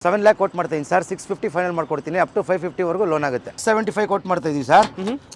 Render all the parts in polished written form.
7 lakh coat ಮಾಡ್ತಾ ಇದ್ದೀನಿ sir. 650 final ಮಾಡ್ಕೊಡ್ತೀನಿ. ಅಪ್ ಟು 550 ವರೆಗೂ ಲೋನ್ ಆಗುತ್ತೆ. 75 ಕೋಟ್ ಮಾಡ್ತಾ ಇದ್ದೀವಿ ಸರ್.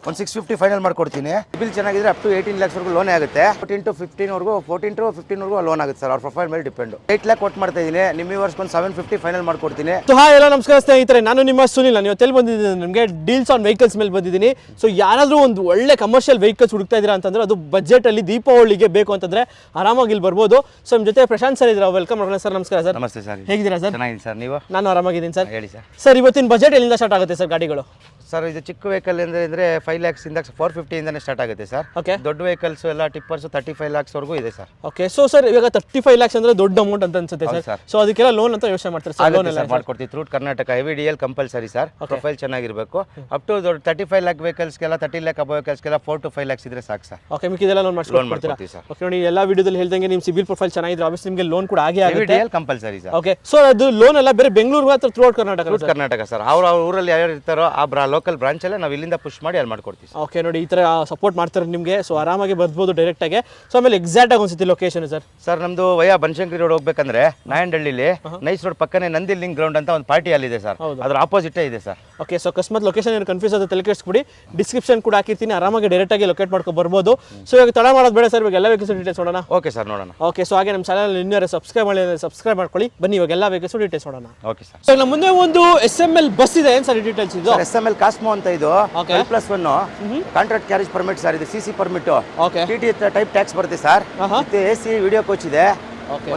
ಒಂದು 650 ಫೈನಲ್ ಮಾಡ್ಕೊಡ್ತೀನಿ. ಬಿಲ್ ಚೆನ್ನಾಗಿದ್ರೆ ಅಪ್ ಟು 18 lakhs ವರೆಗೂ ಲೋನ್ ಆಗುತ್ತೆ. 14 to 15 ವರೆಗೂ ಲೋನ್ ಆಗುತ್ತೆ ಸರ್. ಅವ್ರ ಪ್ರೊಫೈಲ್ ಮೇಲೆ ಡಿಪೆಂಡ್. 8 lakh ಕೋಟ್ ಮಾಡ್ತಾ ಇದ್ದೀನಿ. ನಿಮ್ಮ ವ್ಯೂವರ್ಸ್ ಒಂದು 750 ಫೈನಲ್ ಮಾಡ್ಕೊಡ್ತೀನಿ. ಸೊ ಹಾಯ್ ಎಲ್ಲ ನಮಸ್ಕಾರ ಸ್ನೇಹಿತರೆ, ನಾನು ನಿಮ್ಮ ಸುನಿಲ್. ನಾನು ಇವತ್ತು ಬಂದಿದ್ದೀನಿ ನಿಮಗೆ ಡೀಲ್ಸ್ ಆನ್ ವೆಹಿಕಲ್ಸ್ ಮೇಲೆ ಬಂದಿದ್ದೀನಿ. ಸೊ ಯಾರಾದರೂ ಒಂದು ಒಳ್ಳೆ ಕಮರ್ಷಿಯಲ್ ವೆಹಿಕಲ್ಸ್ ಹುಡುಕ್ತಾ ಇದ್ದೀರಾ ಅಂತಂದ್ರೆ, ಅದು ಬಜೆಟ್ ಅಲ್ಲಿ ದೀಪಾವಳಿಗೆ ಬೇಕು ಅಂತಂದ್ರೆ ಆರಾಮಾಗಿ ಇಲ್ಲಿ ಬರ್ಬೋದು. ಸೊ ನಿಮ್ಮ ಜೊತೆ ಪ್ರಶಾಂತ್ ಸರ್ ಇದ್ರ. Welcome sir. ನಮಸ್ಕಾರ ಸರ್. ನಮಸ್ತೆ ಸರ್. ಹೇಗಿದ್ದೀರಾ ಸರ್? ಚೆನ್ನಾಗಿದೆ ಸರ್. ನೀವು? ನಾನು ಆರಾಮಾಗಿದ್ದೀನಿ ಸರ್. ಹೇಳಿ ಸರ್. ಸರ್ ಇವತ್ತಿನ ಬಜೆಟ್ ಎಲ್ಲಿಂದ ಸ್ಟಾರ್ಟ್ ಆಗುತ್ತೆ ಸರ್ ಗಾಡಿಗಳು? ಸರ್ ಇದು ಚಿಕ್ಕ ವೆಹಿಕಲ್ ಅಂದ್ರೆ 5 lakhs ಇಂದ 450 ಇಂದಾನೆ ಸ್ಟಾರ್ಟ್ ಆಗುತ್ತೆ ಸರ್. ಓಕೆ. ದೊಡ್ಡ ವೆಹಿಕಲ್ಸ್ ಎಲ್ಲ ಟಿಪ್ಪರ್ಸ್ 35 lakhs ವರೆಗೂ ಇದೆ ಸರ್. ಓಕೆ. ಸೊ ಸರ್ ಇವಾಗ 35 lakhs ಅಂದ್ರೆ ದೊಡ್ಡ ಅಮೌಂಟ್ ಅಂತ ಅನ್ಸುತ್ತೆ ಹೌದು ಸರ್. ಸರ್. ಸೊ ಅದಕ್ಕೆಲ್ಲ ಲೋನ್ ಅಂತ ಯೋಚನೆ ಮಾಡ್ತಾರೆ ಸರ್? ಲೋನ್ ಎಲ್ಲ ಮಾಡ್ಕೊಡ್ತೀವಿ. Through Karnataka heavy DL compulsory sir. Profile ಚೆನ್ನಾಗಿರಬೇಕು. ಅಪ್ ಟು 35 lakh ವೆಹಿಕಲ್ಸ್ಗೆಲ್ಲ 30 lakh ಅಬೋ ವೆಹಿಕಲ್ಸ್ಗೆಲ್ಲ 4 to 5 lakhs ಇದ್ರೆ ಸಾಕು ಸರ್. ಓಕೆ. ಮಿಕ್ಕಿದೆಲ್ಲ ಲೋನ್ ಮಾಡ್ಕೊಡ್ತೀವಿ ಸರ್. ಓಕೆ. ನೋಡಿ ಎಲ್ಲ ವಿಡಿಯೋದಲ್ಲಿ ಹೇಳ್ದಂಗೆ ನಿಮ್ಮ ಸಿಬಿಲ್ ಪ್ರೊಫೈಲ್ ಚೆನ್ನಾಗಿದ್ರೆ ಆಬ್ವಿಯಸ್ ನಿಮಗೆ ಲೋನ್ ಕೂಡ ಆಗೇ ಹೆವಿ ಆಗುತ್ತೆ. DL compulsory sir. Okay. So ಅದು ಲೋನ್ ಎಲ್ಲ ಬೇರೆ ಬೆಂಗಳೂರು ಮಾತ್ರ through Karnataka? Through Karnataka sir. ಅವ್ರ ಊರಲ್ಲಿ ಯಾರು ಇರ್ತಾರೋ ಆ ಲೋಕಲ್ ಬ್ರಾಂಚ್ ಅಲ್ಲೇ ನಾವು ಇಲ್ಲಿಂದ ಪುಷ್ ಮಾಡಿ ಅಲ್ಲಿ ಮಾಡ್ಕೊಡ್ತೀವಿ. ಓಕೆ. ನೋಡಿ ಈ ತರ ಸಪೋರ್ಟ್ ಮಾಡ್ತಾರೆ ನಿಮಗೆ. ಸೊ ಆರಾಮಾಗಿ ಬರ್ಬೋದು ಡೈರೆಕ್ಟ್ ಆಗಿ. ಸೊ ಆಮೇಲೆ ಎಕ್ಸಾಕ್ಟ್ ಆಗಿ ಒಂದ್ಸತಿ ಲೊಕೇಶನ್ ಸರ್? ಸರ್ ನಮ್ದು ವಯಾ ಬನಶಂಕರಿ ರೋಡ್ ಹೋಗ್ಬೇಕಂದ್ರೆ ನಾಯಂಡಹಳ್ಳಿಲಿ ನೈಸ್ ರೋಡ್ ಪಕ್ಕನೆ ನಂದಿ ಲಿಂಕ್ ಗ್ರೌಂಡ್ ಅಂತ ಒಂದು ಪಾರ್ಟಿ ಅಲ್ಲಿ ಇದೆ ಸರ್. ಅದ್ರ ಆಪೋಸಿಟ್ ಇದೆ ಸರ್. ಓಕೆ. ಸೊ ಅಕಸ್ಮಾತ್ ಲೊಕೇಶನ್ ಏನು ಕನ್ಫ್ಯೂಸ್ ಆದ್ರೆ ತಲೆ ಕೆಡಿಸ್ಬಿಡಿ, ಡಿಸ್ಕ್ರಿಪ್ಷನ್ ಕೂಡ ಹಾಕಿರ್ತೀನಿ. ಆರಾಮಾಗಿ ಡೈರೆಕ್ಟ್ ಆಗಿ ಲೊಕೇಟ್ ಮಾಡ್ಕೊಂಡು ಬರ್ಬೋದು. ಸೊ ಇವಾಗ ತಡ ಮಾಡೋದು ಬೇಡ ಸರ್, ಇವಾಗ ಎಲ್ಲ ವೆಹಿಕಲ್ಸ್ ಡೀಟೇಲ್ಸ್ ನೋಡೋಣ. ಓಕೆ ಸರ್, ನೋಡೋಣ. ಓಕೆ. ಸೊ ಹಾಗೆ ನಮ್ಮ ಚಾನಲ್ ಇನ್ನೂ ಸಬ್ಸ್ಕ್ರೈಬ್ ಮಾಡ್ಕೊಳ್ಳಿ. ಬನ್ನಿ ಇವಾಗ ಎಲ್ಲ ವೆಹಿಕಲ್ಸ್ ಡೀಟೇಲ್ಸ್ ನೋಡೋಣ. Okay sir. ಸೊ ನಮ್ಮ ಮುಂದೆ ಒಂದು SML ಬಸ್ ಇದೆ. ಏನು ಸರ್ ಡೀಟೇಲ್ಸ್ ಇದು? SML ಕಾಸ್ಮೋ ಅಂತ ಇದು. Okay. 12+1 contract carriage permit sir. ಇದು CC permit. Okay. TT type tax ಬರುತ್ತೆ ಸರ್. ಮತ್ತೆ AC ವಿಡಿಯೋ ಕೋಚ್ ಇದೆ.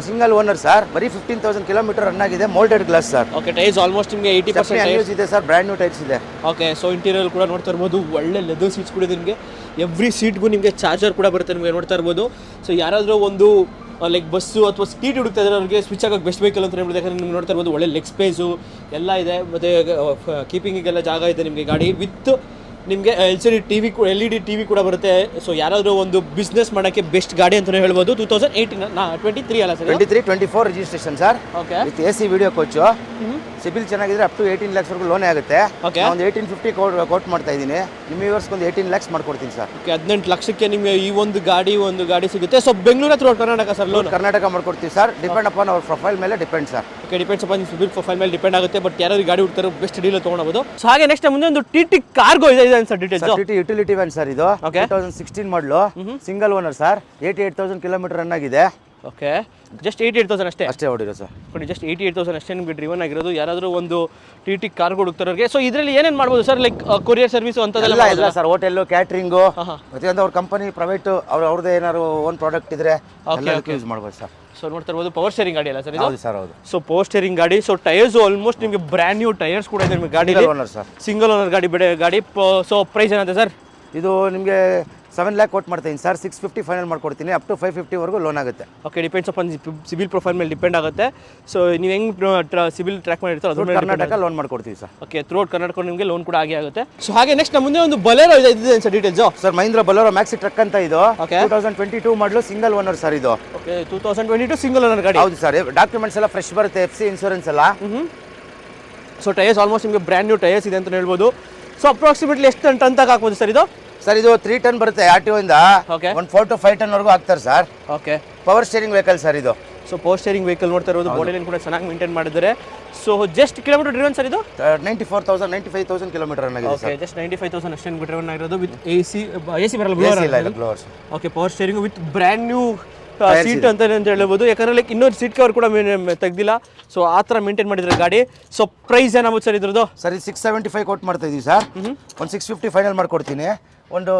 Single owner sir. ಬರೀ 15,000 ಕಿಲೋಮೀಟರ್ ರನ್ ಆಗಿದೆ. Moulded glass sir. Okay. Tyres almost ನಿಮಗೆ 80% ಯೂಸ್ ಇದೆ ಸರ್. ಬ್ರ್ಯಾಂಡ್ ನ್ಯೂ ಟೈರ್ಸ್ ಇದೆ. Okay. So interior ಕೂಡ ನೋಡ್ತಾ ಇರ್ಬೋದು. ಒಳ್ಳೆ ಲೆದರ್ ಸೀಟ್ಸ್ ಕೂಡ ಇದೆ ನಿಮಗೆ. ಎವ್ರಿ ಸೀಟ್ಗೂ ನಿಮಗೆ ಚಾರ್ಜರ್ ಕೂಡ ಬರುತ್ತೆ ನಿಮಗೆ ನೋಡ್ತಾ ಇರ್ಬೋದು. ಸೊ ಯಾರಾದರೂ ಒಂದು ಲೈಕ್ ಬಸ್ಸು ಅಥವಾ ಸ್ಪೀಡ್ ಹುಡುಕ್ತಾ ಇದ್ದಾರೆ ಅವ್ರಿಗೆ ಸ್ವಿಚ್ ಆಗೋಕ್ಕೆ ಬೆಸ್ಟ್ ವೆಹಿಕಲ್ ಅಂತ ಹೇಳ್ಬೋದು. ಯಾಕಂದರೆ ನಿಮ್ಗೆ ನೋಡ್ತಾ ಇರ್ಬೋದು ಒಳ್ಳೆ ಲೆಗ್ ಸ್ಪೇಸು ಎಲ್ಲ ಇದೆ. ಮತ್ತು ಕೀಪಿಂಗಿಗೆಲ್ಲ ಜಾಗ ಇದೆ ನಿಮಗೆ. ಗಾಡಿ ವಿತ್ ನಿಮಗೆ LED TV ಕೂಡ ಬರುತ್ತೆ. ಸೊ ಯಾರಾದರೂ ಒಂದು ಬಿಸ್ನೆಸ್ ಮಾಡೋಕ್ಕೆ ಬೆಸ್ಟ್ ಗಾಡಿ ಅಂತಲೇ ಹೇಳ್ಬೋದು. 2023 ಅಲ್ಲ sir? 23-24 registration sir. Okay. With AC video coach. CIBIL ಚೆನ್ನಾಗಿದ್ರೆ ಅಪ್ ಟು 18 lakhs ವರೆಗೂ ಲೋನ್ ಆಗುತ್ತೆ. ಓಕೆ. ಒಂದು 1850 ಕೋಟ್ ಮಾಡ್ತಾ ಇದ್ದೀನಿ. ನಿಮ್ಮ ವ್ಯೂವರ್ಸ್ಗೆ ಒಂದು 18 lakhs ಮಾಡ್ಕೊಡ್ತೀನಿ ಸರ್. ಓಕೆ. 18 ಲಕ್ಷಕ್ಕೆ ನಿಮಗೆ ಈ ಒಂದು ಗಾಡಿ ಸಿಗುತ್ತೆ. ಸೊ ಬೆಂಗಳೂರು ಹತ್ರ ಕರ್ನಾಟಕ ಸರ್ ಲೋನ್? ಕರ್ನಾಟಕ ಮಾಡ್ಕೊಡ್ತೀವಿ ಸರ್. ಡಿಪೆಂಡ್ ಅಪಾನ್ ಅವ್ರ ಪ್ರೊಫೈಲ್ ಮೇಲೆ depend sir. Okay. Depends upon CIBIL profile ಮೇಲೆ ಡಿಪೆಂಡ್ ಆಗುತ್ತೆ. ಬಟ್ ಯಾರು ಗಾಡಿ ಹುಡ್ತಾರೋ ಬೆಸ್ಟ್ ಡೀಲ್ ತೊಗೊಳ್ಬೋದು. ಸೊ ಹಾಗೆ ನೆಕ್ಸ್ಟ್ ಮುಂದೆ ಒಂದು TT ಕಾರ್ಗೋ ಇದೆ sir details? TT utility van sir ಇದು. 2016 ಮಾಡಲು single owner sir. 88,000 kilometre run ಆಗಿದೆ. ಓಕೆ. ಜಸ್ಟ್ 88,000 ಅಷ್ಟೇ ಹೊಡಿರೋ ಸರ್. ನೋಡಿ ಜಸ್ಟ್ 88,000 ಅಷ್ಟೇ ನಿಮಗೆ ಡ್ರಿವನ್ ಆಗಿರೋದು. ಯಾರಾದರೂ ಒಂದು TT ಕಾರ್ಗೋ ಹುಡುಕ್ತಾರೋರಿಗೆ ಸೊ ಇದರಲ್ಲಿ ಏನೇನು ಮಾಡ್ಬೋದು ಸರ್? ಲೈಕ್ ಕೊರಿಯರ್ ಸರ್ವಿಸು ಅಂತದೆಲ್ಲ ಇಲ್ಲ ಸರ್. ಹೋಟೆಲ್, ಕ್ಯಾಟ್ರಿಂಗು, ಪ್ರತಿಯೊಂದು ಅವ್ರ ಕಂಪನಿ ಪ್ರೈವೇಟ್ ಅವ್ರದ್ದೇ ಏನಾದ್ರು ಓನ್ ಪ್ರಾಡಕ್ಟ್ ಇದ್ರೆ ಯೂಸ್ ಮಾಡ್ಬೋದು ಸರ್. ಸೊ ನೋಡ್ತಾ ಇರ್ಬೋದು ಪವರ್ ಸ್ಟೇರಿಂಗ್ ಗಾಡಿ ಅಲ್ಲ ಸರ್ ಇದು? ಹೌದು ಸರ್, ಹೌದು. ಸೊ ಪವರ್ ಸ್ಟೇರಿಂಗ್ ಗಾಡಿ. ಸೊ ಟೈರ್ಸ್ ಆಲ್ಮೋಸ್ಟ್ ನಿಮಗೆ ಬ್ರ್ಯಾಂಡ್ ನ್ಯೂ ಟೈರ್ಸ್ ಕೂಡ ಇದೆ ನಿಮಗೆ ಗಾಡಿ. ಸಿಂಗಲ್ ಓನರ್ ಗಾಡಿ. ಸೊ ಪ್ರೈಸ್ ಏನಂತೆ ಸರ್ ಇದು? ನಿಮಗೆ 7 lakh ಕೋಟ್ ಮಾಡ್ತೀನಿ ಸರ್. 650 ಫೈನಲ್ ಮಾಡ್ಕೊಡ್ತೀನಿ. ಅಪ್ ಟು 550 ವರೆಗೂ ಲೋನ್ ಆಗುತ್ತೆ. Okay. Depends upon CIBIL profile ಮೇಲೆ ಡಿಪೆಂಡ್ ಆಗುತ್ತೆ. ಸೊ ನೀವು ಹೆಂಗೆ ಸಿಬಿಲ್ ಟ್ರ್ಯಾಕ್ ಮಾಡಿರ್ತಾರೆ ಅದ್ರ ಮೇಲೆ ಕರ್ನಾಟಕ ಲೋನ್ ಮಾಡ್ಕೊಡ್ತೀವಿ ಸರ್. ಓಕೆ. ಥ್ರೂಟ್ ಕರ್ನಾಟಕ ನಿಮಗೆ ಲೋನ್ ಕೂಡ ಆಗುತ್ತೆ. ಸೊ ಹಾಗೆ ನೆಕ್ಸ್ಟ್ ನಮ್ಮ ಮುಂದೆ ಒಂದು ಬೊಲೆರೋ ಇದೆ sir details? Sir Mahindra Bolero maxi truck ಅಂತ ಇದು. 2022 ಮಾಡಲು ಸಿಂಗಲ್ ಓನರ್ ಸರ್ ಇದು. ಓಕೆ. 2022 ಸಿಂಗಲ್ ಓನರ್ ಗಾಡಿ. ಹೌದು ಸರ್. ಡಾಕ್ಯುಮೆಂಟ್ಸ್ ಎಲ್ಲ ಫ್ರೆಶ್ ಬರುತ್ತೆ. FC ಇನ್ಶೂರೆನ್ಸ್ ಎಲ್ಲ. ಸೊ ಟೈರ್ಸ್ ಆಲ್ಮೋಸ್ಟ್ ನಿಮಗೆ ಬ್ರ್ಯಾಂಡ್ ನ್ಯೂ ಟೈರ್ಸ್ ಇದೆ ಅಂತ ಹೇಳ್ಬೋದು. ಸೊ ಅಪ್ರಾಕ್ಸಿಮೇಟ್ಲಿ ಎಷ್ಟು ಟನ್ ತನಕ ಹಾಕ್ಬೋದು ಸರ್ ಇದು? ಸರ್ ಇದು 3 ಟನ್ ಬರುತ್ತೆ RTO ಇಂದ. ಒಂದು 4 to 5 ಟನ್ ವರೆಗೂ ಹಾಕ್ತಾರೆ sir. Okay. Power steering vehicle sir ಇದು. ಸೊ ಪವರ್ ಸ್ಟೇರಿಂಗ್ ವೆಹಿಕಲ್ ನೋಡ್ತಾ ಇರೋದು. ಬಾಡಿ ಲೈನ್ ಕೂಡ ಚೆನ್ನಾಗಿ ಮೇಂಟೈನ್ ಮಾಡಿದ್ದಾರೆ. So just kilometre driven sir ಇದು? 95,000 ಕಿಲೋಮೀಟರ್ ರನ್ ಆಗಿದೆ ಸರ್. ಓಕೆ. ಜಸ್ಟ್ 95,000 ಅಷ್ಟೇ ಡ್ರಿವನ್ ಆಗಿರೋದು. ವಿತ್ AC ಬರಲ್ಲ. Okay. Power steering with brand new seat ಅಂತ ಹೇಳ್ಬೋದು. ಯಾಕಂದ್ರೆ ಲೈಕ್ ಇನ್ನೊಂದು ಸೀಟ್ ಕವರ್ ಕೂಡ ತೆಗ್ದಿಲ್ಲ. ಸೊ ಆ ಥರ ಮೇಂಟೈನ್ ಮಾಡಿದ್ರೆ ಗಾಡಿ. ಸೊ ಪ್ರೈಸ್ ಏನಾಗುತ್ತೆ ಸರ್ ಇದ್ರದ್ದು? ಸರ್ ಇದು 675 ಕೋಟ್ ಮಾಡ್ತಾ ಇದೀವಿ ಸರ್. ಒಂದು 650 ಫೈನಲ್ ಮಾಡ್ಕೊಡ್ತೀನಿ. ಒಂದು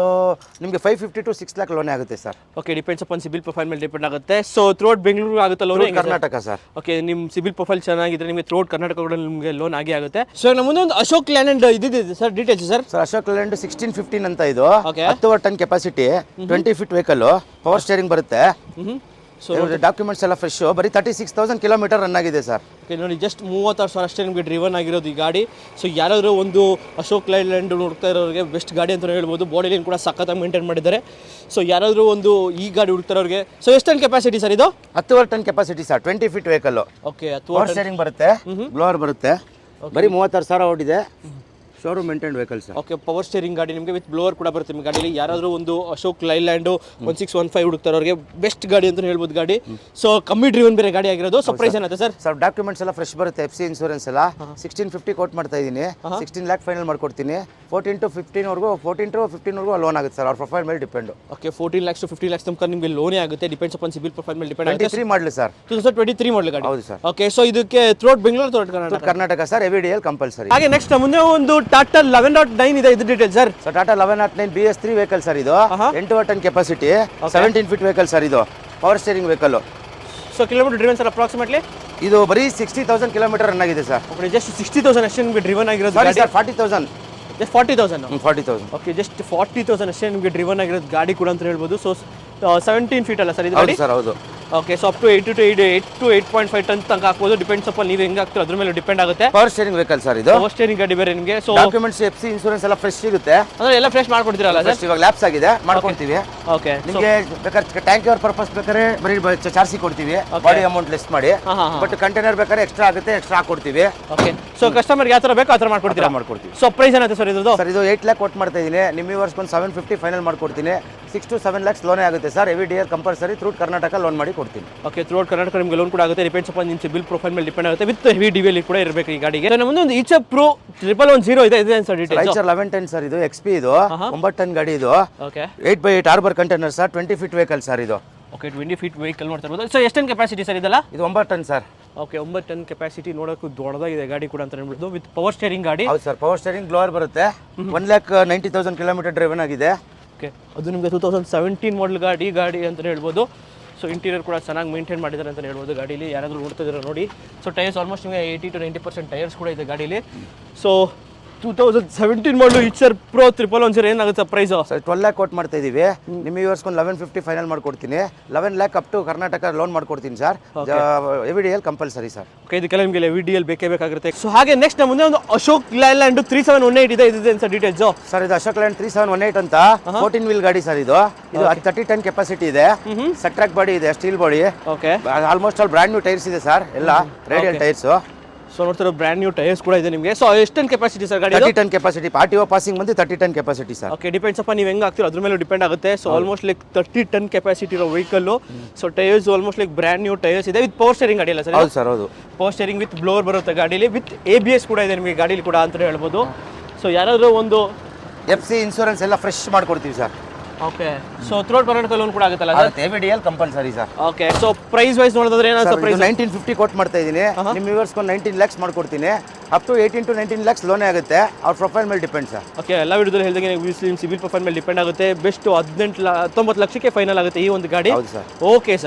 ನಿಮಗೆ 550 to 6 lakh ಲೋನ್ ಆಗುತ್ತೆ sir. Okay. Depends upon CIBIL profile ಮೇಲೆ ಡಿಪೆಂಡ್ ಆಗುತ್ತೆ. ಸೊ ಥ್ರೂಟ್ ಬೆಂಗಳೂರು ಆಗುತ್ತೆ ಲೋನ್? ಕರ್ನಾಟಕ ಸರ್. ಓಕೆ. ನಿಮ್ಮ ಸಿಬಿಲ್ ಪ್ರೊಫೈಲ್ ಚೆನ್ನಾಗಿದ್ರೆ ನಿಮಗೆ ಥ್ರೂಟ್ ಕರ್ನಾಟಕ ಕೂಡ ನಿಮಗೆ ಲೋನ್ ಆಗುತ್ತೆ. ಸೊ ನಮ್ಮ ಮುಂದೆ ಒಂದು ಅಶೋಕ್ ಲ್ಯಾಂಡ್ ಇದಿದೆ sir details sir? Sir Ashok land 1615 ಅಂತ ಇದು. 10 ton capacity, 20 feet vehicle, power steering ಬರುತ್ತೆ. ಸೊ ಡಾಕ್ಯುಮೆಂಟ್ಸ್ ಎಲ್ಲ ಫ್ರೆಶ್. ಬರೀ 36,000 ಕಿಲೋಮೀಟರ್ ರನ್ ಆಗಿದೆ ಸರ್. ಓಕೆ. ನೋಡಿ ಜಸ್ಟ್ 36,000 ಅಷ್ಟೇ ನಿಮಗೆ ಡ್ರಿವನ್ ಆಗಿರೋದು ಈ ಗಾಡಿ. ಸೊ ಯಾರಾದರೂ ಒಂದು ಅಶೋಕ್ ಲೈಲ್ಯಾಂಡ್ ನೋಡ್ತಾ ಇರೋರಿಗೆ ಬೆಸ್ಟ್ ಗಾಡಿ ಅಂತ ಹೇಳ್ಬೋದು. ಬಾಡಿ ಲೈನ್ ಕೂಡ ಸಖತ್ತಾಗಿ ಮೇಂಟೈನ್ ಮಾಡಿದ್ದಾರೆ. ಸೊ ಯಾರಾದರೂ ಒಂದು ಈ ಗಾಡಿ ಹುಡುಕ್ತಾರೋರಿಗೆ. ಸೊ ಎಷ್ಟು ಟನ್ ಕೆಪಾಸಿಟಿ ಸರ್ ಇದು? 10 ton capacity sir. 20 feet vehicle. Okay. Power steering ಬರುತ್ತೆ, ಬ್ಲೋವರ್ ಬರುತ್ತೆ. ಬರೀ 36,000 ಓಡಿದೆ. Showroom maintain vehicle sir. Okay, power steering ಗಾಡಿ ನಿಮಗೆ ವಿತ್ ಬ್ಲೋವರ್ ಕೂಡ ಬರುತ್ತೆ ನಿಮ್ಮ ಗಾಡಿಯಲ್ಲಿ. ಯಾರಾದರೂ ಒಂದು ಅಶೋಕ್ ಲೈಲ್ಯಾಂಡು 1615 ಹುಡುಕ್ತಾರವ್ರಿಗೆ ಬೆಸ್ಟ್ ಗಾಡಿ ಅಂತ ಹೇಳ್ಬೋದು ಗಾಡಿ. ಸೊ ಕಮ್ಮಿ ಡ್ರಿವನ್ ಬೇರೆ ಗಾಡಿ ಆಗಿರೋದು. ಸೊ ಪ್ರೈಸ್ ಏನಾಗುತ್ತೆ ಸರ್? ಸರ್ ಡಾಕ್ಯುಮೆಂಟ್ಸ್ ಎಲ್ಲ ಫ್ರೆಶ್ ಬರುತ್ತೆ, FC ಇನ್ಸೂರೆನ್ಸ್ ಎಲ್ಲ 1650 ಕೋಟ್ ಮಾಡ್ತಾ ಇದ್ದೀನಿ. 16 ಲ್ಯಾಕ್ ಫೈನಲ್ ಮಾಡ್ಕೊಡ್ತೀನಿ. 14 to 15 ಲೋನ್ ಆಗುತ್ತೆ ಸರ್, ಅವ್ರ ಪ್ರೊಫೈಲ್ ಮೇಲೆ depend. Okay, 14 lakhs to 50 lakhs ತನಕ ನಿಮಗೆ ಲೋನೇ ಆಗುತ್ತೆ. ಡಿಪೆಂಡ್ಸ್ ಅಪಾನ್ ಸಿಬಿಲ್ ಪ್ರೊಫೈಲ್ ಮೇಲೆ ಡಿಪೆಂಡ್ ಆಗುತ್ತೆ. 23 ಮಾಡಲಿ ಸರ್, 2023 ಮಾಡಲ್ ಗಾಡಿ. ಹೌದು ಸರ್. ಓಕೆ, ಸೊ ಇದಕ್ಕೆ throughout Bengaluru throughout Karnataka sir, AVDL compulsory. ಹಾಗೆ ನೆಕ್ಸ್ಟ್ ಮುಂದೆ ಒಂದು ಟಾಟಾ 11.9 ಇದೆ, ಇದು detail sir. So Tata 1109 BS3 vehicle sir ಇದು. 8 ton capacity, 17 feet vehicle sir ಇದು. Power steering vehicle. So kilometre driven sir approximately ಇದು ಬರೀ 60,000 ಕಿಲೋಮೀಟರ್ ರನ್ ಆಗಿದೆ ಸರ್. ಓಕೆ, ಜಸ್ಟ್ 60,000 ಅಷ್ಟೇ ನಿಮಗೆ ಡ್ರಿವನ್ ಆಗಿರೋದು ಸಾರಿ ಗಾಡಿ. ಸರ್, 40,000. ಜಸ್ಟ್ 40,000. 40,000. ಓಕೆ, ಜಸ್ಟ್ 40,000 ಅಷ್ಟೇ ನಿಮಗೆ ಡ್ರಿವನ್ ಆಗಿರೋದು ಗಾಡಿ ಕೂಡ ಅಂತ ಹೇಳ್ಬೋದು. ಸೊ 17 ಫೀಟ್ ಅಲ್ಲ ಸರ್ ಇದು ಗಾಡಿ? ಹೌದು ಸರ್, ಹೌದು. Okay, so up to 8 to 8.5 ton ತನಕ ಹಾಕ್ಬೋದು. ಡಿಪೆಂಡ್ಸ್ ಅಪ್ಪ ನೀವು ಹೆಂಗೆ ಹಾಕ್ತೀರೋ ಅದ್ರ ಮೇಲೆ ಡಿಪೆಂಡ್ ಆಗುತ್ತೆ. ಪವರ್ ಸ್ಟೇರಿಂಗ್ ವೆಹಿಕಲ್ ಸರ್ ಇದು. ಪವರ್ ಸ್ಟೇರಿಂಗ್ ಗಾಡಿ ಬೇರೆ ನಿಮಗೆ. ಸೊ ಡಾಕ್ಯುಮೆಂಟ್ಸ್ FC ಇನ್ಸೂರೆನ್ಸ್ ಎಲ್ಲ ಫ್ರೆಶ್ ಸಿಗುತ್ತೆ. ಅಂದ್ರೆ ಎಲ್ಲ ಫ್ರೆಶ್ ಮಾಡ್ಕೊಡ್ತೀರಲ್ಲ ಸರ್? ಇವಾಗ ಲ್ಯಾಪ್ಸ್ ಆಗಿದೆ, ಮಾಡ್ಕೊಡ್ತೀವಿ. ಓಕೆ, ನಿಮಗೆ ಬೇಕಾದ್ರೆ ಟ್ಯಾಂಕ್ ಅವರ್ ಪರ್ಪಸ್ ಬೇಕಾದ್ರೆ ಬರೀ ಚಾರ್ಜಿ ಕೊಡ್ತೀವಿ, ಬಾಡಿ ಅಮೌಂಟ್ ಲೆಸ್ ಮಾಡಿ. ಬಟ್ ಕಂಟೈನರ್ ಬೇಕಾದ್ರೆ ಎಕ್ಸ್ಟ್ರಾ ಆಗುತ್ತೆ, ಎಕ್ಸ್ಟ್ರಾ ಹಾಕೊಡ್ತೀವಿ. ಓಕೆ, ಸೊ ಕಸ್ಟಮರ್ಗೆ ಯಾವ ಥರ ಬೇಕೋ ಆ ಥರ ಮಾಡ್ಕೊಡ್ತೀರಾ? ಮಾಡ್ಕೊಡ್ತೀವಿ. ಸೊ ಪ್ರೈಸ್ ಏನಾಗುತ್ತೆ ಸರ್ ಇದು? ಸರ್ ಇದು 8 ಲ್ಯಾಕ್ ಕೊಟ್ಟು ಮಾಡ್ತಾ ಇದ್ದೀನಿ. ನಿಮ್ಮ ವ್ಯೂವರ್ಸ್ಗೆ ಒಂದು 750 ಫೈನಲ್ ಮಾಡ್ಕೊಡ್ತೀನಿ. 6 to 7 lakhs ಲೋನೇ ಆಗುತ್ತೆ sir. AVDL compulsory through Karnataka loan ಮಾಡಿ ಕೊಡ್ತೀನಿ. ಓಕೆ, ಥ್ರೂ ಕರ್ನಾಟಕ ನಿಮಗೆ ಲೋನ್ ಕೂಡ ಆಗುತ್ತೆ. ಡಿಪೆಂಡ್ಸ್ ಅಪಾನ್ ನಿಮ್ಮ ಸಿಬಿಲ್ ಪ್ರೊಫೈಲ್ ಮೇಲೆ ಡಿಪೆಂಡ್ ಆಗುತ್ತೆ. ವಿತ್ ಹೆವಿ DVL ಕೂಡ ಇರಬೇಕು ಈ ಗಾಡಿಗೆ. ನಮ್ಮ ಮುಂದೆ ಒಂದು ಈಚ ಪ್ರೋ 1110 ಇದೆ ಸರ್ ಡೀಟೇಲ್ಸ್. ರೈಚರ್ 1110 ಸರ್ ಇದು. XP ಇದು 9 ಟನ್ ಗಾಡಿ ಇದು. Okay, 8x8 harbour container sir. 20 feet vehicle sir ಇದು. ಓಕೆ, 20 ಫೀಟ್ ವೆಹಿಕಲ್ ನೋಡ್ತಾ ಇರ್ಬೋದು. ಸೊ ಎಷ್ಟು ಟನ್ ಕೆಪಾಸಿಟಿ ಸರ್ ಇದೆಲ್ಲ? ಇದು 9 ton sir. Okay, 9 ton capacity ನೋಡೋಕ್ಕೂ ದೊಡ್ಡದಾಗಿದೆ ಗಾಡಿ ಕೂಡ ಅಂತ ಹೇಳ್ಬೋದು. ವಿತ್ ಪವರ್ ಸ್ಟೇರಿಂಗ್ ಗಾಡಿ. ಹೌದು ಸರ್, ಪವರ್ ಸ್ಟೇರಿಂಗ್ ಬ್ಲೋವರ್ ಬರುತ್ತೆ. 1,90,000 ಕಿಲೋಮೀಟರ್ ಡ್ರೈವನ್ ಆಗಿದೆ. ಓಕೆ, ಅದು ನಿಮಗೆ 2017 ಮಾಡಲ್ ಗಾಡಿ ಅಂತ ಹೇಳ್ಬೋದು. ಸೊ ಇಂಟೀರಿಯರ್ ಕೂಡ ಚೆನ್ನಾಗಿ ಮೇಂಟೈನ್ ಮಾಡಿದ್ದಾರೆ ಅಂತ ಹೇಳ್ಬೋದು ಗಾಡೀಲಿ. ಯಾರಾದರೂ ನೋಡ್ತಾ ಇದ್ದಾರೆ ನೋಡಿ. ಸೊ ಟೈರ್ಸ್ ಆಲ್ಮೋಸ್ಟ್ ನಿಮಗೆ 80 to 90% ಟೈರ್ಸ್ ಕೂಡ ಇದೆ ಗಾಡೀಲಿ. ಸೊ 2017 ಮಾಡಲು ಈಚರ್ ಪ್ರೋ 1110 ಏನಾಗುತ್ತೆ ಪ್ರೈಸ್? ಸರ್ 12 ಲ್ಯಾಕ್ ಕೊಟ್ಟು ಮಾಡ್ತಾ ಇದೀವಿ. ನಿಮ್ಮ ವ್ಯೂವರ್ಸ್ಗೆ 1150 ಫೈನಲ್ ಮಾಡ್ಕೊಡ್ತೀನಿ. 11 lakh up to Karnataka loan ಮಾಡ್ಕೊಡ್ತೀನಿ sir. AVDL compulsory sir. Okay, ಇದಕ್ಕೆಲ್ಲ ನಿಮಗೆ AVDL ಬೇಕೇ ಬೇಕಾಗುತ್ತೆ. ಸೊ ಹಾಗೆ ನೆಕ್ಸ್ಟ್ ನಮ್ಮ ಮುಂದೆ ಒಂದು ಅಶೋಕ್ ಲೈಲ್ಯಾಂಡ್ 3718 ಇದೆ, ಇದೆ ಸರ್ ಡೀಟೇಲ್ಸ್. ಸರ್ ಇದು ಅಶೋಕ್ ಲೈಲ್ಯಾಂಡ್ 3718 ಅಂತ 14 ವೀಲ್ ಗಾಡಿ ಸರ್ ಇದು. ಇದು 30 ಟನ್ ಕೆಪಾಸಿಟಿ ಇದೆ. ಸಟ್ರಾಕ್ ಬಾಡಿ ಇದೆ, steel body. Okay, almost all brand new tyres ಇದೆ ಸರ್, ಎಲ್ಲ ರೇಡಿಯಲ್ ಟೈರ್ಸ್. ಸೊ ನೋಡ್ತಾರೆ ಬ್ರ್ಯಾಂಡ್ ನ್ಯೂ ಟೈರ್ಸ್ ಕೂಡ ಇದೆ ನಿಮಗೆ. ಸೊ ಎಷ್ಟು ಟನ್ ಕೆಪಾಸಿಟಿ ಸರ್ ಗಾಡಿ? 30 ಟನ್ ಕೆಪಾಸಿಟಿ. RTO ಪಾಸಿಂಗ್ ಬಂದು 30 ton capacity sir. Okay, depends ಅಪ್ಪ ನೀವು ಹೆಂಗೆ ಆಗ್ತೀರೋ ಅದ್ರ ಮೇಲೆ ಡಿಪೆಂಡ್ ಆಗುತ್ತೆ. So almost like 30 ton capacity ಇರೋ vehicle. So tyres almost like brand new tyres ಇದೆ. ವಿತ್ ಪವರ್ ಸ್ಟೇರಿಂಗ್ ಗಾಡಿ ಅಲ್ಲ ಸರ್? ಹೌದು ಸರ್, ಹೌದು. ಪವರ್ ಸ್ಟೇರಿಂಗ್ ವಿತ್ ಬ್ಲೋವರ್ ಬರುತ್ತೆ ಗಾಡೀಲಿ. ವಿತ್ ABS ಕೂಡ ಇದೆ ನಿಮಗೆ ಗಾಡೀಲಿ ಕೂಡ ಅಂತ ಹೇಳ್ಬೋದು. ಸೊ ಯಾರಾದರೂ ಒಂದು FC ಇನ್ಸೂರೆನ್ಸ್ ಎಲ್ಲ ಫ್ರೆಶ್ ಮಾಡ್ಕೊಡ್ತೀವಿ sir. Okay, so throughout Karnataka loan ಕೂಡ ಆಗುತ್ತಲ್ಲ sir? AVDL compulsory sir. Okay, so price wise ನೋಡಿದ್ರೆ ಏನಾದ್ರು ಪ್ರೈಸ್? 1950 ಕೊಟ್ಟು ಮಾಡ್ತಾ ಇದ್ದೀನಿ. ನಿಮ್ಮ ವ್ಯೂವರ್ಸ್ಗೆ 19 ಲ್ಯಾಕ್ಸ್ ಮಾಡ್ಕೊಡ್ತೀನಿ. ಅಪ್ ಟು 18 to 19 lakhs ಲೋನೇ ಆಗುತ್ತೆ. ಅವ್ರ ಪ್ರೊಫೈಲ್ ಮೇಲೆ ಡಿಪೆಂಡ್ ಸರ್. ಓಕೆ, ಎಲ್ಲ ವಿಡಿಯೋದಲ್ಲಿ ಹೇಳಿದಂಗೆ ನಿಮ್ಮ ಸಿಬಿಲ್ ಪ್ರೊಫೈಲ್ ಮೇಲೆ ಡಿಪೆಂಡ್ ಆಗುತ್ತೆ. ಬೆಸ್ಟ್ 19 ಲಕ್ಷಕ್ಕೆ ಫೈನಲ್ ಆಗುತ್ತೆ ಈ ಒಂದು ಗಾಡಿ. ಹೌದು ಸರ್. Okay sir,